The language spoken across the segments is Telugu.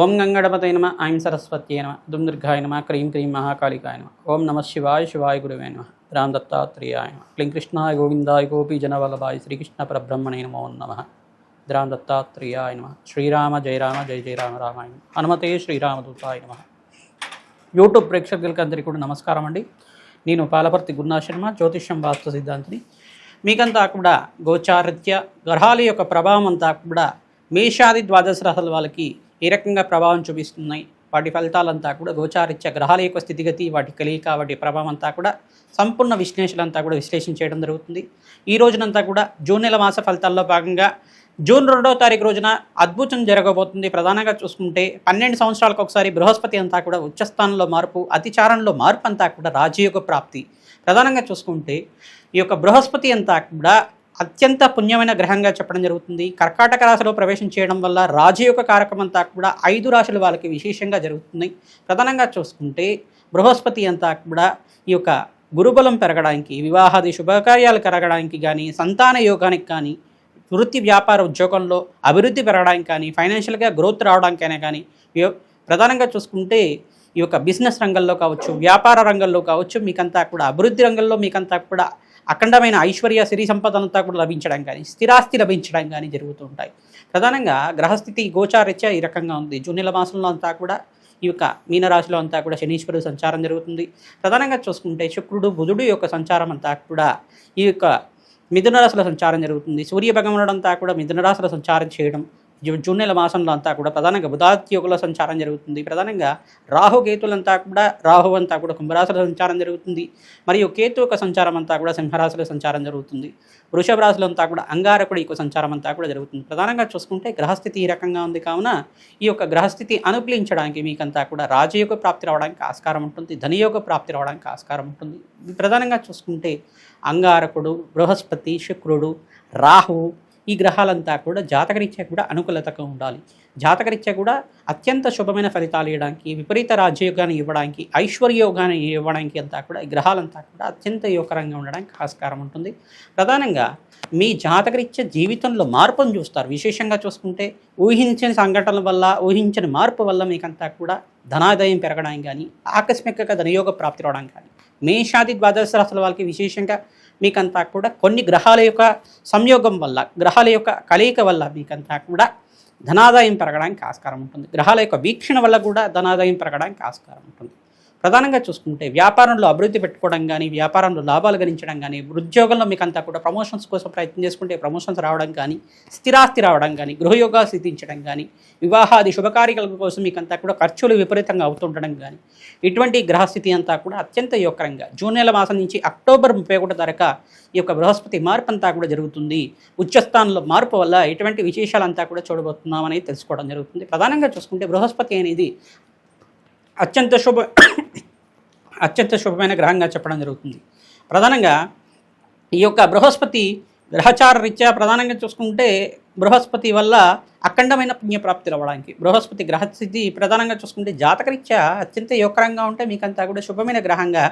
ఓం గంగణపతయ నమ ఐం సరస్వత్యై నమ దుందుర్గాయ నమ క్రీం క్రీం మహాకాళికాయ నమ ఓం నమ శివాయ శివాయ గురువే నమ రామ దత్తాత్రేయాయ నమ క్లీం కృష్ణాయ గోవిందాయ గోపీ జనవల్లభాయ శ్రీకృష్ణ పరబ్రహ్మణే నమో నమ రామ దత్తాత్రేయాయ నమ శ్రీరామ జయ రామ జయ జయ రామ రామాయ హనుమతే శ్రీరామదూతాయ నమ. యూట్యూబ్ ప్రేక్షకులకందరికీ కూడా నమస్కారం అండి. నేను పాలపర్తి గురునాథ్ శర్మ, జ్యోతిష్యం వాస్తు సిద్ధాంతిని. మీకంతా కూడా గోచారిత్య గ్రహాల యొక్క ప్రభావం అంతా కూడా మేషాది ద్వాదశ రాశుల వాళ్ళకి ఏ రకంగా ప్రభావం చూపిస్తున్నాయి, వాటి ఫలితాలంతా కూడా గోచారిత్య గ్రహాల యొక్క స్థితిగతి, వాటి కలియిక, వాటి ప్రభావం అంతా కూడా సంపూర్ణ విశ్లేషణలంతా కూడా విశ్లేషణ చేయడం జరుగుతుంది. ఈ రోజునంతా కూడా జూన్ నెల మాస ఫలితాల్లో భాగంగా జూన్ 2వ తారీఖు రోజున అద్భుతం జరగబోతుంది. ప్రధానంగా చూసుకుంటే 12 సంవత్సరాలకు ఒకసారి బృహస్పతి అంతా కూడా ఉచ్చస్థానంలో మార్పు, అతిచారంలో మార్పు అంతా కూడా రాజయోగ ప్రాప్తి. ప్రధానంగా చూసుకుంటే ఈ యొక్క బృహస్పతి అంతా కూడా అత్యంత పుణ్యమైన గ్రహంగా చెప్పడం జరుగుతుంది. కర్కాటక రాశిలో ప్రవేశం చేయడం వల్ల రాజయోగ కారకం అంతా కూడా 5 రాశుల వాళ్ళకి విశేషంగా జరుగుతుంది. ప్రధానంగా చూసుకుంటే బృహస్పతి అంతా కూడా ఈ యొక్క గురుబలం పెరగడానికి, వివాహాది శుభకార్యాలు కరగడానికి కానీ, సంతాన యోగానికి కానీ, వృత్తి వ్యాపార ఉద్యోగంలో అభివృద్ధి పెరగడానికి కానీ, ఫైనాన్షియల్గా గ్రోత్ రావడానికైనా కానీ, ప్రధానంగా చూసుకుంటే ఈ యొక్క బిజినెస్ రంగంలో కావచ్చు, వ్యాపార రంగంలో కావచ్చు, మీకంతా కూడా అభివృద్ధి రంగంలో మీకంతా కూడా అఖండమైన ఐశ్వర్య సిరి సంపదనంతా కూడా లభించడం కానీ, స్థిరాస్తి లభించడం కానీ జరుగుతూ ఉంటాయి. ప్రధానంగా గ్రహస్థితి గోచారీత్యా ఈ రకంగా ఉంది. జూన్ నెల మాసంలో అంతా కూడా ఈ యొక్క మీనరాశిలో అంతా కూడా శనీశ్వరుడు సంచారం జరుగుతుంది. ప్రధానంగా చూసుకుంటే శుక్రుడు బుధుడు యొక్క సంచారం అంతా కూడా ఈ యొక్క మిథున రాశిలో సంచారం జరుగుతుంది. సూర్య భగవానుడు అంతా కూడా మిథున రాశిలో సంచారం చేయడం జూన్ నెల మాసంలో అంతా కూడా ప్రధానంగా బుధాదిత్య యోగంలో సంచారం జరుగుతుంది. ప్రధానంగా రాహుకేతులంతా కూడా రాహు అంతా కూడా కుంభరాశిలో సంచారం జరుగుతుంది. మరియు కేతు యొక్క సంచారం అంతా కూడా సింహరాశిలో సంచారం జరుగుతుంది. వృషభ రాశిలో అంతా కూడా అంగారకుడి యొక్క సంచారం అంతా కూడా జరుగుతుంది. ప్రధానంగా చూసుకుంటే గ్రహస్థితి ఈ రకంగా ఉంది కావున ఈ యొక్క గ్రహస్థితి అనుకూలించడానికి మీకంతా కూడా రాజయోగ ప్రాప్తి రావడానికి ఆస్కారం ఉంటుంది, ధనయోగ ప్రాప్తి రావడానికి ఆస్కారం ఉంటుంది. ప్రధానంగా చూసుకుంటే అంగారకుడు, బృహస్పతి, శుక్రుడు, రాహువు ఈ గ్రహాలంతా కూడా జాతకరీత్యా కూడా అనుకూలతగా ఉండాలి. జాతకరీత్యా కూడా అత్యంత శుభమైన ఫలితాలు ఇవ్వడానికి, విపరీత రాజ్యయోగాన్ని ఇవ్వడానికి, ఐశ్వర్యయోగాన్ని ఇవ్వడానికి అంతా కూడా ఈ గ్రహాలంతా కూడా అత్యంత యోగకరంగా ఉండడానికి ఆస్కారం ఉంటుంది. ప్రధానంగా మీ జాతకరీత్యా జీవితంలో మార్పును చూస్తారు. విశేషంగా చూసుకుంటే ఊహించిన సంఘటనల వల్ల, ఊహించిన మార్పు వల్ల మీకంతా కూడా ధనాదాయం పెరగడానికి కానీ, ఆకస్మికంగా ధనయోగ ప్రాప్తి రావడానికి కానీ, మేషాది ద్వాదశ రాశుల వాళ్ళకి విశేషంగా మీకంతా కూడా కొన్ని గ్రహాల యొక్క సంయోగం వల్ల, గ్రహాల యొక్క కలయిక వల్ల మీకంతా కూడా ధనాదాయం పెరగడానికి ఆస్కారం ఉంటుంది. గ్రహాల యొక్క వీక్షణ వల్ల కూడా ధనాదాయం పెరగడానికి ఆస్కారం ఉంటుంది. ప్రధానంగా చూసుకుంటే వ్యాపారంలో అభివృద్ధి పెట్టుకోవడం కానీ, వ్యాపారంలో లాభాలు గణించడం కానీ, ఉద్యోగంలో మీకంతా కూడా ప్రమోషన్స్ కోసం ప్రయత్నం చేసుకుంటే ప్రమోషన్స్ రావడం కానీ, స్థిరాస్తి రావడం కానీ, గృహయోగాలు సిద్ధించడం కానీ, వివాహాది శుభకార్యాల కోసం మీకంతా కూడా ఖర్చులు విపరీతంగా అవుతుండడం కానీ, ఇటువంటి గ్రహస్థితి అంతా కూడా అత్యంత యోగకరంగా జూన్ నెల మాసం నుంచి అక్టోబర్ 31 దాకా ఈ యొక్క బృహస్పతి మార్పు అంతా కూడా జరుగుతుంది. ఉచ్చస్థానంలో మార్పు వల్ల ఎటువంటి విశేషాలంతా కూడా చూడబోతున్నాం అనేది తెలుసుకోవడం జరుగుతుంది. ప్రధానంగా చూసుకుంటే బృహస్పతి అనేది అత్యంత శుభమైన గ్రహంగా చెప్పడం జరుగుతుంది. ప్రధానంగా ఈ యొక్క బృహస్పతి గ్రహచార రీత్యా ప్రధానంగా చూసుకుంటే బృహస్పతి వల్ల అఖండమైన పుణ్యప్రాప్తి రావడానికి, బృహస్పతి గ్రహస్థితి ప్రధానంగా చూసుకుంటే జాతకరీత్యా అత్యంత యోగకరంగా ఉంటే మీకంతా కూడా శుభమైన గ్రహంగా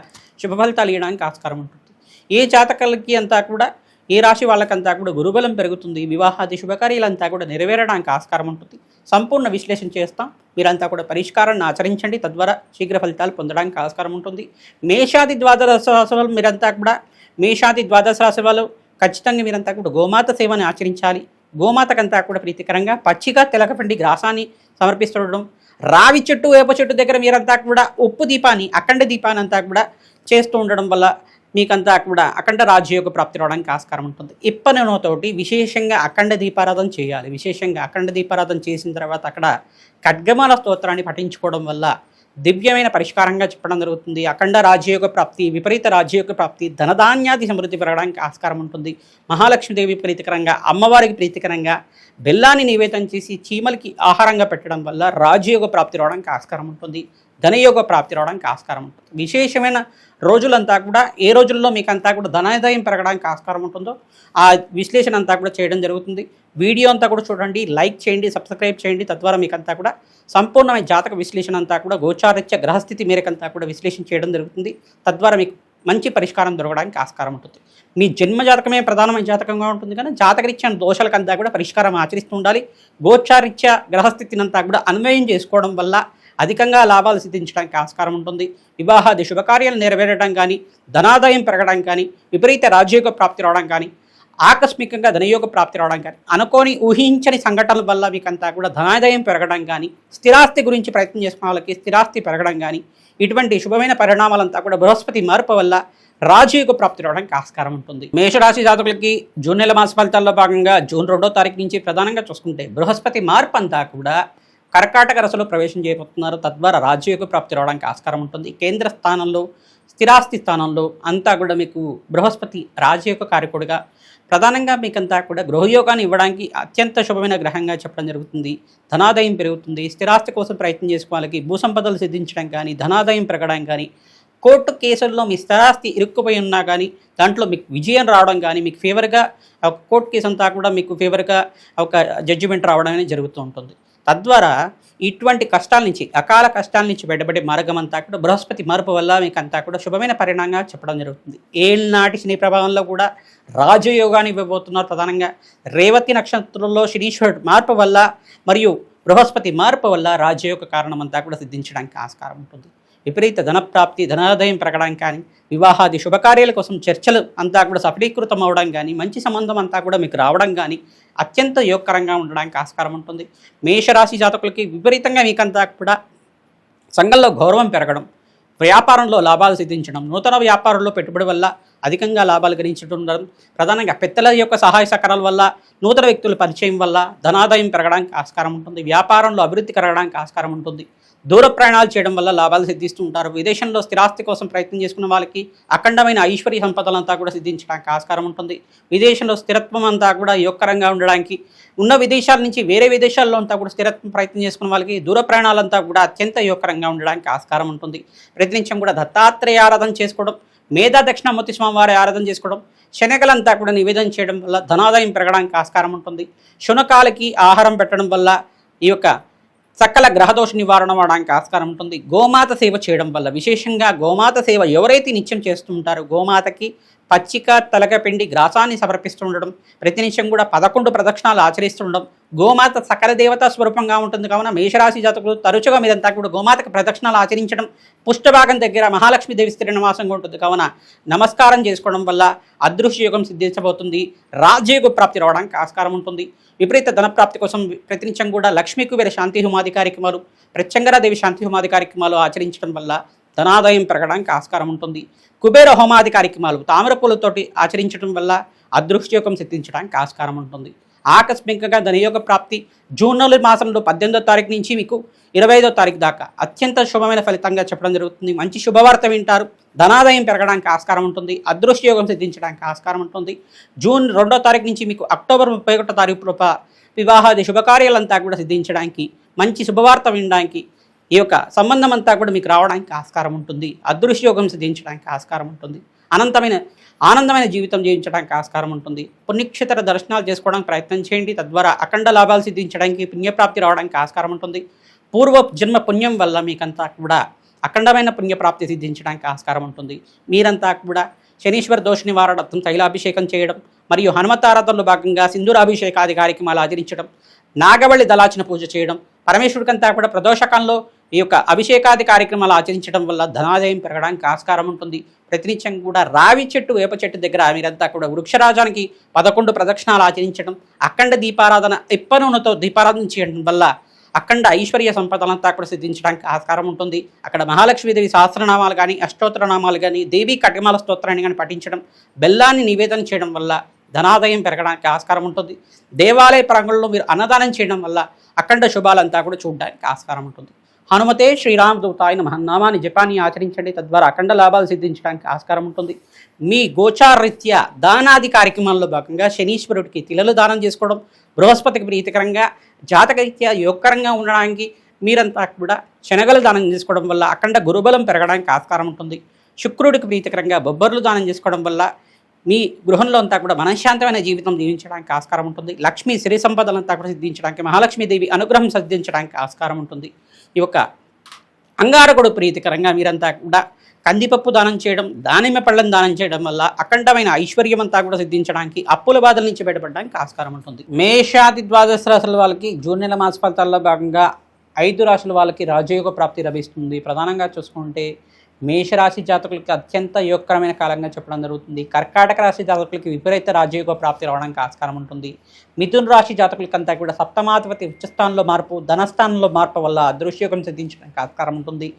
శుభ ఫలితాలు ఇవ్వడానికి ఆస్కారం ఉంటుంది. ఏ జాతకాలకి అంతా కూడా, ఏ రాశి వాళ్ళకంతా కూడా గురుబలం పెరుగుతుంది, వివాహాది శుభకార్యాలంతా కూడా నెరవేరడానికి ఆస్కారం ఉంటుంది. సంపూర్ణ విశ్లేషణ చేస్తాం. మీరంతా కూడా పరిష్కారాన్ని ఆచరించండి, తద్వారా శీఘ్ర ఫలితాలు పొందడానికి ఆస్కారం ఉంటుంది. మేషాది ద్వాదశ రాశి వాళ్ళు మీరంతా కూడా, మేషాది ద్వాదశ రాశి వాళ్ళు ఖచ్చితంగా మీరంతా కూడా గోమాత సేవని ఆచరించాలి. గోమాతకంతా కూడా ప్రీతికరంగా పచ్చిగా తెలకపిండి గ్రాసాన్ని సమర్పిస్తుండడం, రావి చెట్టు, వేప చెట్టు దగ్గర మీరంతా కూడా ఉప్పు దీపాన్ని, అఖండ దీపాన్ని అంతా కూడా చేస్తూ ఉండడం వల్ల మీకంతా కూడా అఖండ రాజయోగ ప్రాప్తి రావడానికి ఆస్కారం ఉంటుంది. ఇప్పనతోటి విశేషంగా అఖండ దీపారాధన చేయాలి. విశేషంగా అఖండ దీపారాధన చేసిన తర్వాత అక్కడ ఖడ్గమాల స్తోత్రాన్ని పఠించుకోవడం వల్ల దివ్యమైన పరిష్కారంగా చెప్పడం జరుగుతుంది. అఖండ రాజయోగ ప్రాప్తి, విపరీత రాజయోగ ప్రాప్తి, ధనధాన్యాది సమృద్ధి పెరగడానికి ఆస్కారం ఉంటుంది. మహాలక్ష్మీదేవి ప్రీతికరంగా, అమ్మవారికి ప్రీతికరంగా బెల్లాన్ని నివేదన చేసి చీమలకి ఆహారంగా పెట్టడం వల్ల రాజయోగ ప్రాప్తి రావడానికి ఆస్కారం ఉంటుంది. ధనయోగ ప్రాప్తి రావడానికి ఆస్కారం ఉంటుంది. విశేషమైన రోజులంతా కూడా ఏ రోజుల్లో మీకంతా కూడా ధనాదాయం పెరగడానికి ఆస్కారం ఉంటుందో ఆ విశ్లేషణ అంతా కూడా చేయడం జరుగుతుంది. వీడియో అంతా కూడా చూడండి, లైక్ చేయండి, సబ్స్క్రైబ్ చేయండి. తద్వారా మీకంతా కూడా సంపూర్ణమైన జాతక విశ్లేషణ అంతా కూడా గోచారిత్య గ్రహస్థితి మేరకంతా కూడా విశ్లేషణ చేయడం జరుగుతుంది. తద్వారా మీకు మంచి పరిష్కారం దొరకడానికి ఆస్కారం ఉంటుంది. మీ జన్మ జాతకమే ప్రధానమైన జాతకంగా ఉంటుంది కానీ జాతకరీత్యా దోషాలకంతా కూడా పరిష్కారం ఆచరిస్తూ ఉండాలి. గోచారీత్యా గ్రహస్థితినంతా కూడా అన్వయం చేసుకోవడం వల్ల అధికంగా లాభాలు సిద్ధించడానికి ఆస్కారం ఉంటుంది. వివాహాది శుభకార్యాలు నెరవేరడం కానీ, ధనాదాయం పెరగడం కానీ, విపరీత రాజయోగ ప్రాప్తి రావడం కానీ, ఆకస్మికంగా ధనయోగ ప్రాప్తి రావడం కానీ, అనుకోని ఊహించని సంఘటనల వల్ల మీకంతా కూడా ధనాదాయం పెరగడం కానీ, స్థిరాస్తి గురించి ప్రయత్నం చేసుకున్న వాళ్ళకి స్థిరాస్తి పెరగడం కానీ, ఇటువంటి శుభమైన పరిణామాలంతా కూడా బృహస్పతి మార్పు వల్ల రాజయోగ ప్రాప్తి రావడానికి ఆస్కారం ఉంటుంది. మేషరాశి జాతకులకి జూన్ నెల మాస ఫలితాల్లో భాగంగా జూన్ 2వ తారీఖు నుంచి ప్రధానంగా చూసుకుంటే బృహస్పతి మార్పు అంతా కూడా కర్కాటక రాశిలో ప్రవేశం చేయబోతున్నారు. తద్వారా రాజయోగ ప్రాప్తి రావడానికి ఆస్కారం ఉంటుంది. కేంద్ర స్థానంలో, స్థిరాస్తి స్థానంలో అంతా కూడా మీకు బృహస్పతి రాజయోగ కారకుడిగా ప్రధానంగా మీకంతా కూడా గృహయోగాన్ని ఇవ్వడానికి అత్యంత శుభమైన గ్రహంగా చెప్పడం జరుగుతుంది. ధనాదాయం పెరుగుతుంది. స్థిరాస్తి కోసం ప్రయత్నం చేసుకోవాలి, భూసంపదలు సిద్ధించడం కానీ, ధనాదాయం పెరగడం కానీ, కోర్టు కేసుల్లో మీ స్థిరాస్తి ఇరుక్కుపోయి ఉన్నా కానీ దాంట్లో మీకు విజయం రావడం కానీ, మీకు ఫేవర్గా ఒక కోర్టు కేసు అంతా కూడా మీకు ఫేవర్గా ఒక జడ్జిమెంట్ రావడం అనేది జరుగుతూ ఉంటుంది. తద్వారా ఇటువంటి కష్టాల నుంచి, అకాల కష్టాల నుంచి బయటపడే మార్గం అంతా కూడా బృహస్పతి మార్పు వల్ల మీకు అంతా కూడా శుభమైన పరిణామంగా చెప్పడం జరుగుతుంది. ఏళ్ళనాటి శని ప్రభావంలో కూడా రాజయోగాన్ని ఇవ్వబోతున్నారు. ప్రధానంగా రేవతి నక్షత్రంలో శనీశ్వరుడు మార్పు వల్ల మరియు బృహస్పతి మార్పు వల్ల రాజయోగ కారణం అంతా కూడా సిద్ధించడానికి ఆస్కారం ఉంటుంది. విపరీత ధనప్రాప్తి, ధనాదాయం పెరగడం కానీ, వివాహాది శుభకార్యాల కోసం చర్చలు అంతా కూడా సఫలీకృతం అవడం కానీ, మంచి సంబంధం అంతా కూడా మీకు రావడం కానీ అత్యంత యోగకరంగా ఉండడానికి ఆస్కారం ఉంటుంది. మేషరాశి జాతకులకి విపరీతంగా మీకంతా కూడా సంఘంలో గౌరవం పెరగడం, వ్యాపారంలో లాభాలు సిద్ధించడం, నూతన వ్యాపారంలో పెట్టుబడి వల్ల అధికంగా లాభాలు గణించడం, ప్రధానంగా పెద్దల యొక్క సహాయ సహకారాల వల్ల, నూతన వ్యక్తుల పరిచయం వల్ల ధనాదాయం పెరగడానికి ఆస్కారం ఉంటుంది. వ్యాపారంలో అభివృద్ధి కలగడానికి ఆస్కారం ఉంటుంది. దూర ప్రయాణాలు చేయడం వల్ల లాభాలు సిద్ధిస్తూ ఉంటారు. విదేశంలో స్థిరాస్తి కోసం ప్రయత్నం చేసుకున్న వాళ్ళకి అఖండమైన ఐశ్వర్య సంపదలంతా కూడా సిద్ధించడానికి ఆస్కారం ఉంటుంది. విదేశంలో స్థిరత్వం అంతా కూడా యోగకరంగా ఉండడానికి, ఉన్న విదేశాల నుంచి వేరే విదేశాల్లో అంతా కూడా స్థిరత్వం ప్రయత్నం చేసుకున్న వాళ్ళకి దూర ప్రయాణాలంతా కూడా అత్యంత యోగకరంగా ఉండడానికి ఆస్కారం ఉంటుంది. ప్రతినిత్యం కూడా దత్తాత్రేయ ఆరాధన చేసుకోవడం, మేధా దక్షిణామూర్తి స్వామి వారి ఆరాధన చేసుకోవడం, శనగలంతా కూడా నివేదన చేయడం వల్ల ధనాదాయం పెరగడానికి ఆస్కారం ఉంటుంది. శునకాలకి ఆహారం పెట్టడం వల్ల ఈ యొక్క సకల గ్రహదోష నివారణ అవడానికి ఆస్కారం ఉంటుంది. గోమాత సేవ చేయడం వల్ల, విశేషంగా గోమాత సేవ ఎవరైతే నిత్యం చేస్తూ ఉంటారో గోమాతకి పచ్చిక తలక పిండి గ్రాసాన్ని సమర్పిస్తూ ఉండడం, ప్రతినిత్యం కూడా 11 ప్రదక్షిణాలు ఆచరిస్తూ ఉండడం, గోమాత సకల దేవతా స్వరూపంగా ఉంటుంది. కావున మేషరాశి జాతకులు తరచుగా మీదంతా కూడా గోమాతకు ప్రదక్షిణాలు ఆచరించడం, పుష్టభాగం దగ్గర మహాలక్ష్మీదేవి స్థిర నివాసంగా ఉంటుంది. కావున నమస్కారం చేసుకోవడం వల్ల అదృశ్యయోగం సిద్ధించబోతుంది. రాజయోగ ప్రాప్తి రావడానికి ఆస్కారం ఉంటుంది. విపరీత ధనప్రాప్తి కోసం ప్రతినిత్యం కూడా లక్ష్మీ కుబేర శాంతి హోమాది కార్యక్రమాలు, ప్రత్యంగరాదేవి శాంతి హోమాది కార్యక్రమాలు ఆచరించడం వల్ల ధనాదాయం పెరగడానికి ఆస్కారం ఉంటుంది. కుబేర హోమాది కార్యక్రమాలు తామరపూలతోటి ఆచరించడం వల్ల అదృష్టయోగం సిద్ధించడానికి ఆస్కారం ఉంటుంది. ఆకస్మికంగా ధనయోగ ప్రాప్తి జూన్ మాసంలో 18వ తారీఖు నుంచి మీకు 25వ తారీఖు దాకా అత్యంత శుభమైన ఫలితంగా చెప్పడం జరుగుతుంది. మంచి శుభవార్త వింటారు. ధనాదాయం పెరగడానికి ఆస్కారం ఉంటుంది. అదృష్టయోగం సిద్ధించడానికి ఆస్కారం ఉంటుంది. జూన్ 2వ తారీఖు నుంచి మీకు అక్టోబర్ 31వ తారీఖు లోప వివాహాది శుభకార్యాలంతా కూడా సిద్ధించడానికి, మంచి శుభవార్త వినడానికి, ఈ యొక్క సంబంధం అంతా కూడా మీకు రావడానికి ఆస్కారం ఉంటుంది. అదృశ్యయోగం సిద్ధించడానికి ఆస్కారం ఉంటుంది. ఆనందమైన జీవితం జీవించడానికి ఆస్కారం ఉంటుంది. పుణ్యక్షేత్ర దర్శనాలు చేసుకోవడానికి ప్రయత్నం చేయండి. తద్వారా అఖండ లాభాలు సిద్ధించడానికి, పుణ్యప్రాప్తి రావడానికి ఆస్కారం ఉంటుంది. పూర్వ జన్మ పుణ్యం వల్ల మీకంతా కూడా అఖండమైన పుణ్యప్రాప్తి సిద్ధించడానికి ఆస్కారం ఉంటుంది. మీరంతా కూడా శనీశ్వర దోష నివారణార్థం తైలాభిషేకం చేయడం మరియు హనుమతారాధనలో భాగంగా సింధూరాభిషేకాది కార్యక్రమాలు ఆచరించడం, నాగవళి దళాచన పూజ చేయడం, పరమేశ్వరుడికంతా కూడా ప్రదోషకాలంలో ఈ యొక్క అభిషేకాది కార్యక్రమాలు ఆచరించడం వల్ల ధనాదాయం పెరగడానికి ఆస్కారం ఉంటుంది. ప్రతినిత్యం కూడా రావి చెట్టు, వేప చెట్టు దగ్గర మీరంతా కూడా వృక్షరాజానికి 11 ప్రదక్షిణాలు ఆచరించడం, అఖండ దీపారాధన, ఇప్ప నూనెతో దీపారాధన చేయడం వల్ల అఖండ ఐశ్వర్య సంపదలంతా కూడా సిద్ధించడానికి ఆస్కారం ఉంటుంది. అక్కడ మహాలక్ష్మీదేవి సహస్రనామాలు కానీ, అష్టోత్తర నామాలు కానీ, దేవీ కటిమాల స్తోత్రాన్ని కానీ పఠించడం, బెల్లాన్ని నివేదన చేయడం వల్ల ధనాదాయం పెరగడానికి ఆస్కారం ఉంటుంది. దేవాలయ ప్రాంగణంలో మీరు అన్నదానం చేయడం వల్ల అఖండ శుభాలంతా కూడా చూడడానికి ఆస్కారం ఉంటుంది. హనుమతే శ్రీరామదూతాయ నమః నామాన్ని జపాన్ని ఆచరించండి. తద్వారా అఖండ లాభాలు సిద్ధించడానికి ఆస్కారం ఉంటుంది. మీ గోచారరీత్యా దానాది కార్యక్రమాల్లో భాగంగా శనీశ్వరుడికి తిలలు దానం చేసుకోవడం, బృహస్పతికి ప్రీతికరంగా జాతకరీత్యా యోగకరంగా ఉండడానికి మీరంతా కూడా శనగలు దానం చేసుకోవడం వల్ల అఖండ గురుబలం పెరగడానికి ఆస్కారం ఉంటుంది. శుక్రుడికి ప్రీతికరంగా బొబ్బర్లు దానం చేసుకోవడం వల్ల మీ గృహంలో అంతా కూడా మనశ్శాంతమైన జీవితం జీవించడానికి ఆస్కారం ఉంటుంది. లక్ష్మీ సిరి సంపదలంతా కూడా సిద్ధించడానికి, మహాలక్ష్మీదేవి అనుగ్రహం సిద్ధించడానికి ఆస్కారం ఉంటుంది. ఈ యొక్క అంగారకుడు ప్రీతికరంగా మీరంతా కూడా కందిపప్పు దానం చేయడం, దానిమ్మ పళ్ళను దానం చేయడం వల్ల అఖండమైన ఐశ్వర్యం అంతా కూడా సిద్ధించడానికి, అప్పుల బాధల నుంచి బయటపడడానికి ఆస్కారం ఉంటుంది. మేషాది ద్వాదశ రాశుల వాళ్ళకి జూన్ నెల మాస ఫలితాల్లో భాగంగా 5 రాశుల వాళ్ళకి రాజయోగ ప్రాప్తి లభిస్తుంది. ప్రధానంగా చూసుకుంటే మేషరాశి జాతకులకి అత్యంత యోగకరమైన కాలంగా చెప్పడం జరుగుతుంది. కర్కాటక రాశి జాతకులకి విపరీత రాజయోగ ప్రాప్తి రావడానికి ఆస్కారం ఉంటుంది. మిథున రాశి జాతకులకంతా కూడా సప్తమాధిపతి ఉచ్చస్థానంలో మార్పు, ధనస్థానంలో మార్పు వల్ల అదృశ్యయోగం సిద్ధించడానికి ఆస్కారం ఉంటుంది.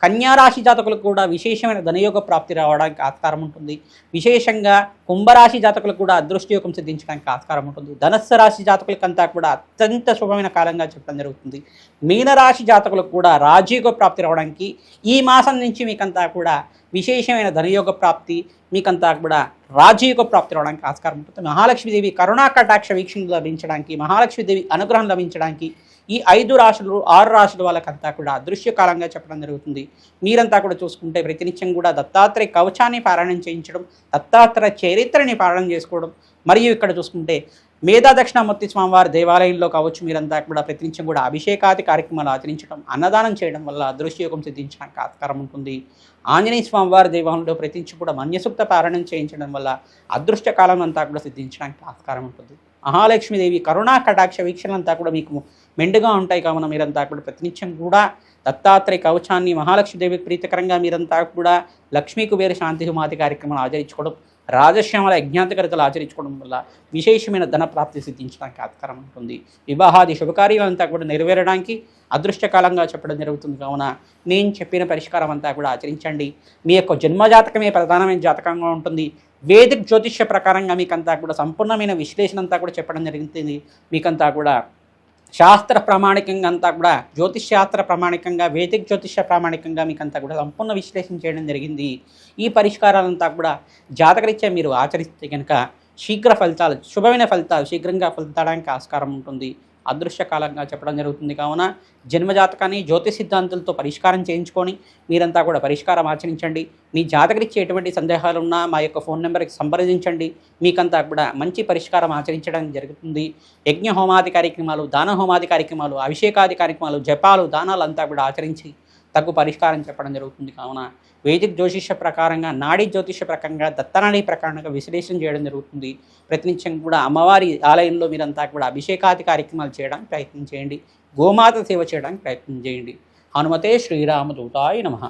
కన్యారాశి జాతకులకు కూడా విశేషమైన ధనయోగ ప్రాప్తి రావడానికి ఆస్కారం ఉంటుంది. విశేషంగా కుంభరాశి జాతకులకు కూడా అదృష్టయోగం సిద్ధించడానికి ఆస్కారం ఉంటుంది. ధనస్సు రాశి జాతకులకంతా కూడా అత్యంత శుభమైన కాలంగా చెప్పడం జరుగుతుంది. మీనరాశి జాతకులకు కూడా రాజయోగ ప్రాప్తి రావడానికి ఈ మాసం నుంచి మీకంతా కూడా విశేషమైన ధనయోగ ప్రాప్తి, మీకంతా కూడా రాజయోగ ప్రాప్తి రావడానికి ఆస్కారం ఉంటుంది. మహాలక్ష్మీదేవి కరుణా కటాక్ష వీక్షణ లభించడానికి, మహాలక్ష్మీదేవి అనుగ్రహం లభించడానికి ఈ 5 రాశులు 6 రాశుల వాళ్ళకంతా కూడా అదృశ్యకాలంగా చెప్పడం జరుగుతుంది. మీరంతా కూడా చూసుకుంటే ప్రతినిత్యం కూడా దత్తాత్రేయ కవచాన్ని పారాయణం చేయించడం, దత్తాత్రేయ చరిత్రని పారాయణం చేసుకోవడం, మరియు ఇక్కడ చూసుకుంటే మేధా దక్షిణామూర్తి స్వామివారి దేవాలయంలో కావచ్చు, మీరంతా కూడా ప్రతినిత్యం కూడా అభిషేకాది కార్యక్రమాలు ఆచరించడం, అన్నదానం చేయడం వల్ల అదృశ్యయోగం సిద్ధించడానికి ఆస్కారం ఉంటుంది. ఆంజనేయ స్వామివారి దేవాలయంలో ప్రతినిత్యం కూడా మన్యసూక్త పారాయణం చేయించడం వల్ల అదృష్టకాలం అంతా కూడా సిద్ధించడానికి ఆస్కారం ఉంటుంది. మహాలక్ష్మీదేవి కరుణా కటాక్ష వీక్షణలంతా కూడా మీకు మెండుగా ఉంటాయి. కావున మీరంతా కూడా ప్రతినిత్యం కూడా దత్తాత్రేయ కవచాన్ని మహాలక్ష్మీదేవికి ప్రీతికరంగా మీరంతా కూడా లక్ష్మీ కుబేర శాంతి హోమాది కార్యక్రమాలు ఆచరించుకోవడం, రాజశ్యామల యజ్ఞాంతకరితలు ఆచరించుకోవడం వల్ల విశేషమైన ధన ప్రాప్తి సిద్ధించడానికి ఆస్కారం ఉంటుంది. వివాహాది శుభకార్యాలంతా కూడా నెరవేరడానికి అదృష్టకాలంగా చెప్పడం జరుగుతుంది. కావున నేను చెప్పిన పరిష్కారం అంతా కూడా ఆచరించండి. మీ యొక్క జన్మజాతకమే ప్రధానమైన జాతకంగా ఉంటుంది. వేదిక్ జ్యోతిష్య ప్రకారంగా మీకంతా కూడా సంపూర్ణమైన విశ్లేషణ అంతా కూడా చెప్పడం జరుగుతుంది. మీకంతా కూడా శాస్త్ర ప్రామాణికంగా అంతా కూడా జ్యోతిష్ శాస్త్ర ప్రామాణికంగా, వేదిక్ జ్యోతిష ప్రామాణికంగా మీకంతా కూడా సంపూర్ణ విశ్లేషణ చేయడం జరిగింది. ఈ పరిష్కారాలంతా కూడా జాతకరీత్యా మీరు ఆచరిస్తే కనుక శీఘ్ర ఫలితాలు, శుభమైన ఫలితాలు శీఘ్రంగా ఫలితాడానికి ఆస్కారం ఉంటుంది. అదృశ్యకాలంగా చెప్పడం జరుగుతుంది. కావున జన్మజాతకాన్ని జ్యోతిష్ సిద్ధాంతాలతో పరిష్కారం చేయించుకొని మీరంతా కూడా పరిష్కారం ఆచరించండి. మీ జాతకరీత్యా ఎటువంటి సందేహాలు ఉన్నా మా యొక్క ఫోన్ నెంబర్కి సంప్రదించండి. మీకంతా కూడా మంచి పరిష్కారం ఆచరించడం జరుగుతుంది. యజ్ఞ హోమాది కార్యక్రమాలు, దాన హోమాది కార్యక్రమాలు, అభిషేకాది కార్యక్రమాలు, జపాలు, దానాలు అంతా కూడా ఆచరించి తగు పరిష్కారం చెప్పడం జరుగుతుంది. కావున వేదిక్ జ్యోతిష ప్రకారంగా, నాడీ జ్యోతిష ప్రకారంగా, దత్తనాడీ ప్రకారంగా విశ్లేషణ చేయడం జరుగుతుంది. ప్రతినిత్యం కూడా అమ్మవారి ఆలయంలో మీరంతా కూడా అభిషేకాది కార్యక్రమాలు చేయడానికి ప్రయత్నం చేయండి. గోమాత సేవ చేయడానికి ప్రయత్నం చేయండి. హనుమతే శ్రీరామదూతాయ నమః.